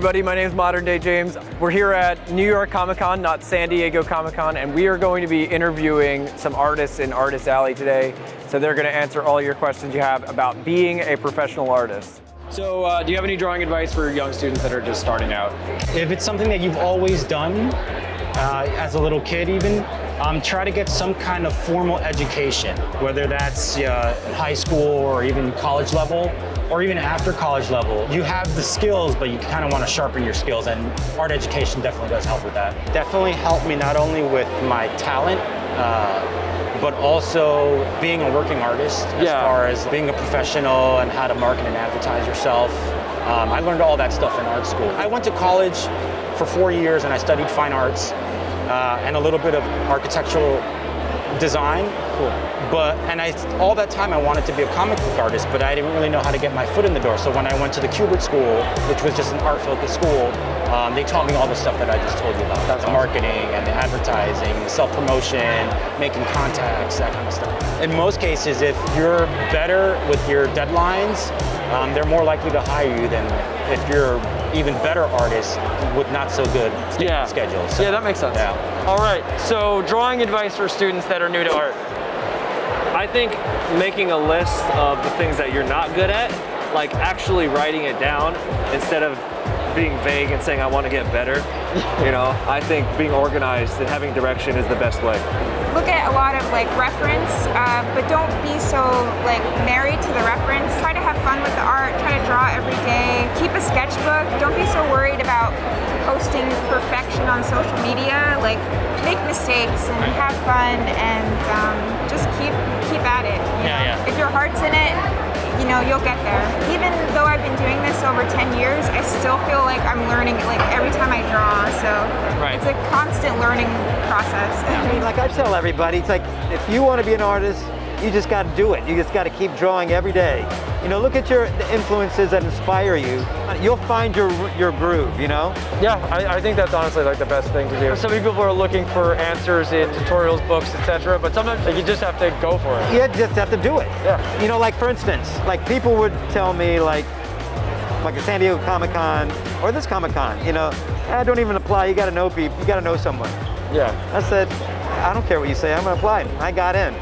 everybody, my name is Modern Day James. We're here at New York Comic Con, not San Diego Comic Con, and we are going to be interviewing some artists in Artist Alley today. So they're going to answer all your questions you have about being a professional artist. So do you have any drawing advice for young students that are just starting out? If it's something that you've always done, as a little kid even, try to get some kind of formal education, whether that's high school or even college level, or even after college level. You have the skills, but you kind of want to sharpen your skills, and art education definitely does help with that. Definitely helped me not only with my talent, but also being a working artist as far as being a professional and how to market and advertise yourself. I learned all that stuff in art school. I went to college for 4 years and I studied fine arts and a little bit of architectural design. Cool. All that time I wanted to be a comic book artist, but I didn't really know how to get my foot in the door. So when I went to the Kubert School, which was just an art-focused school, they taught me all the stuff that I just told you about. That's the marketing and the advertising, self-promotion, making contacts, that kind of stuff. In most cases, if you're better with your deadlines, they're more likely to hire you than if you're even better artist with not so good schedules. So, yeah, that makes sense. Yeah. All right, so drawing advice for students that are new to art. I think making a list of the things that you're not good at, like actually writing it down instead of being vague and saying I want to get better. You know, I think being organized and having direction is the best way. Look at a lot of reference, but don't be so married to the reference. Try to have fun with the art, try to draw every day. Keep a sketchbook. Don't be so worried about posting perfection on social media. Make mistakes and have fun, and just keep at it. You know? If your heart's in it, you'll get there. Even though I've been doing this over 10 years, I still feel like I'm learning every time I draw. So it's a constant learning process. I mean, I tell everybody, it's if you want to be an artist, you just got to do it. You just got to keep drawing every day. Look at the influences that inspire you. You'll find your groove, Yeah, I think that's honestly the best thing to do. So many people are looking for answers in tutorials, books, etc. But sometimes you just have to go for it. You just have to do it. Yeah. For instance, people would tell me like a San Diego Comic Con or this Comic Con, don't even apply. You got to know people. You got to know someone. Yeah. I said, I don't care what you say, I'm gonna apply. I got in,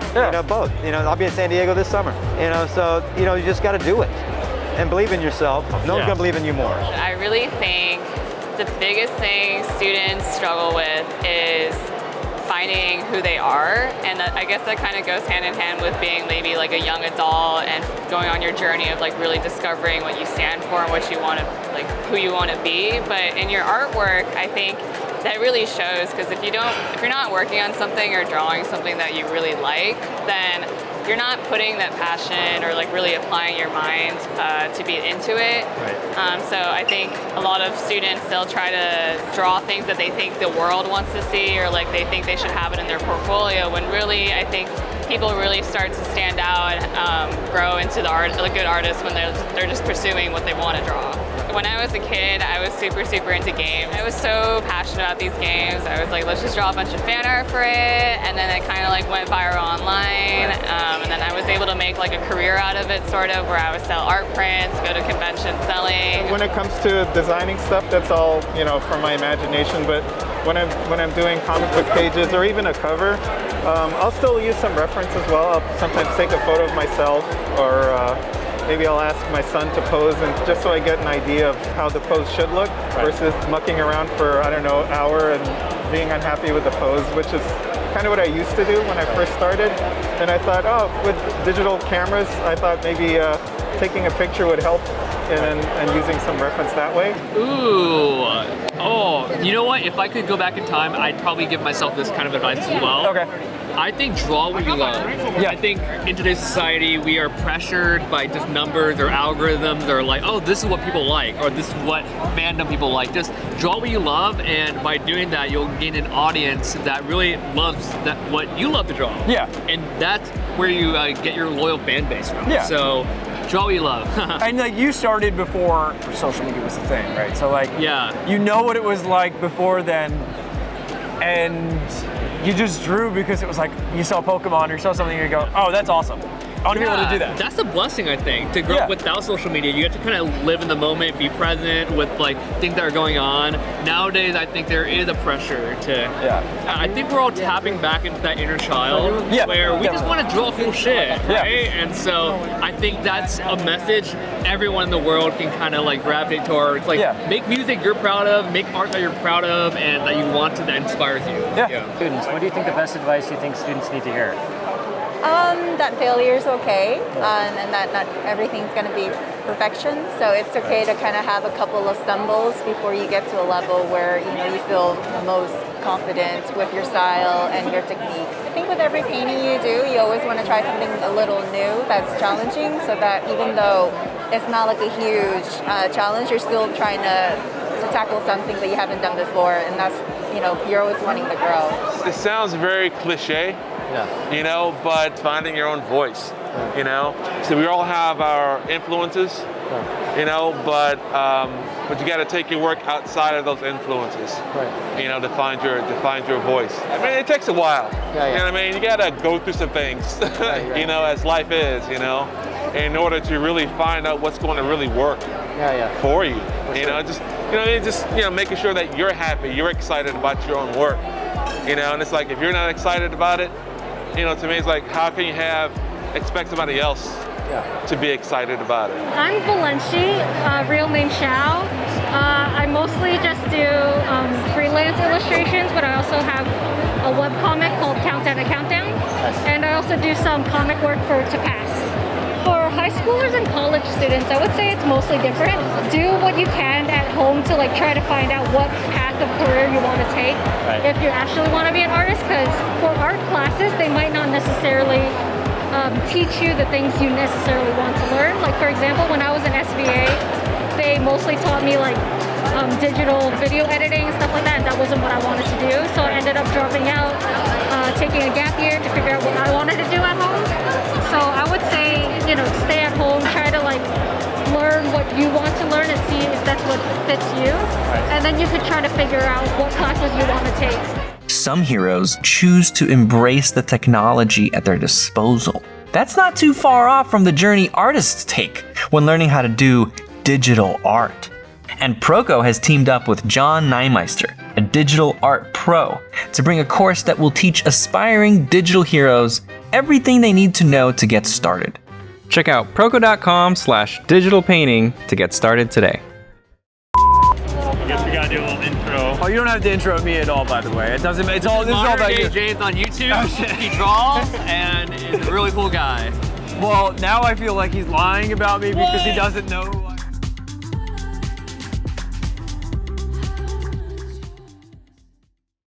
both. I'll be in San Diego this summer. So, you just gotta do it. And believe in yourself. No one's gonna believe in you more. I really think the biggest thing students struggle with is finding who they are. And I guess that kind of goes hand in hand with being maybe a young adult and going on your journey of really discovering what you stand for and what you want to, who you want to be. But in your artwork, I think that really shows, because if you're not working on something or drawing something that you really like, then you're not putting that passion or really applying your mind to be into it. Right. So I think a lot of students, they'll try to draw things that they think the world wants to see, or they think they should have it in their portfolio, when really I think people really start to stand out and grow into a good artist when they're just pursuing what they want to draw. When I was a kid, I was super into games. I was so passionate about these games. I was let's just draw a bunch of fan art for it, and then it kind of went viral online. And then I was able to make a career out of it, sort of, where I would sell art prints, go to conventions selling. When it comes to designing stuff, that's all from my imagination. But when I'm doing comic book pages or even a cover, I'll still use some reference as well. I'll sometimes take a photo of myself, or maybe I'll ask my son to pose, and just so I get an idea of how the pose should look, versus mucking around for, an hour and being unhappy with the pose, which is kind of what I used to do when I first started. And I thought, with digital cameras, I thought maybe taking a picture would help, and using some reference that way. Ooh. Oh, you know what? If I could go back in time, I'd probably give myself this kind of advice as well. Okay. I think draw what you love. Yeah. I think in today's society, we are pressured by just numbers or algorithms, or oh, this is what people like, or this is what fandom people like. Just draw what you love, and by doing that, you'll gain an audience that really loves what you love to draw. Yeah. And that's where you get your loyal fan base from. Yeah. So draw what you love. And you started before social media was a thing, right? So you know what it was like before then, and you just drew because it was you saw Pokemon or you saw something and you go, oh, that's awesome. I want to be able to do that. That's a blessing, I think, to grow up without social media. You get to kind of live in the moment, be present with like things that are going on. Nowadays, I think there is a pressure to. I think we're all tapping back into that inner child where we just want to draw cool shit, right? And so I think that's a message everyone in the world can kind of like gravitate towards. Like, make music you're proud of, make art that you're proud of, and that you want to, that inspires you. Students, what do you think the best advice you think students need to hear? That failure is okay, and that not everything's going to be perfection. So it's okay to kind of have a couple of stumbles before you get to a level where you feel most confident with your style and your technique. I think with every painting you do, you always want to try something a little new that's challenging, so that even though it's not like a huge challenge, you're still trying to tackle something that you haven't done before, and that's you're always wanting to grow. It sounds very cliche. But finding your own voice, So we all have our influences, but you got to take your work outside of those influences, to find your voice. I mean, it takes a while. You know what I mean? You got to go through some things, as life is, in order to really find out what's going to really work for you. Just making sure that you're happy, you're excited about your own work, and it's like if you're not excited about it. To me, it's like, how can you expect somebody else to be excited about it? I'm Valenci, real name Xiao. I mostly just do freelance illustrations, but I also have a webcomic called Countdown to Countdown. And I also do some comic work for To Pass. For high schoolers and college students, I would say it's mostly different. Do what you can at home to try to find out what path of career you want to take if you actually want to be an artist, because for art classes, they might not necessarily teach you the things you necessarily want to learn. Like for example, when I was in SVA, they mostly taught me digital video editing and stuff like that, and that wasn't what I wanted to do. So I ended up dropping out, taking a gap year to figure out what I wanted to do at home. So I would say, stay at home, try to learn what you want to learn and see if that's what fits you. And then you could try to figure out what classes you want to take. Some heroes choose to embrace the technology at their disposal. That's not too far off from the journey artists take when learning how to do digital art. And Proko has teamed up with John Neimeister, a digital art pro, to bring a course that will teach aspiring digital heroes everything they need to know to get started. Check out proko.com/digital painting to get started today. I guess we gotta do a little intro. Oh, you don't have to intro me at all, by the way. It doesn't. This is all about you. James on YouTube. He draws and is a really cool guy. Well, now I feel like he's lying about me because he doesn't know.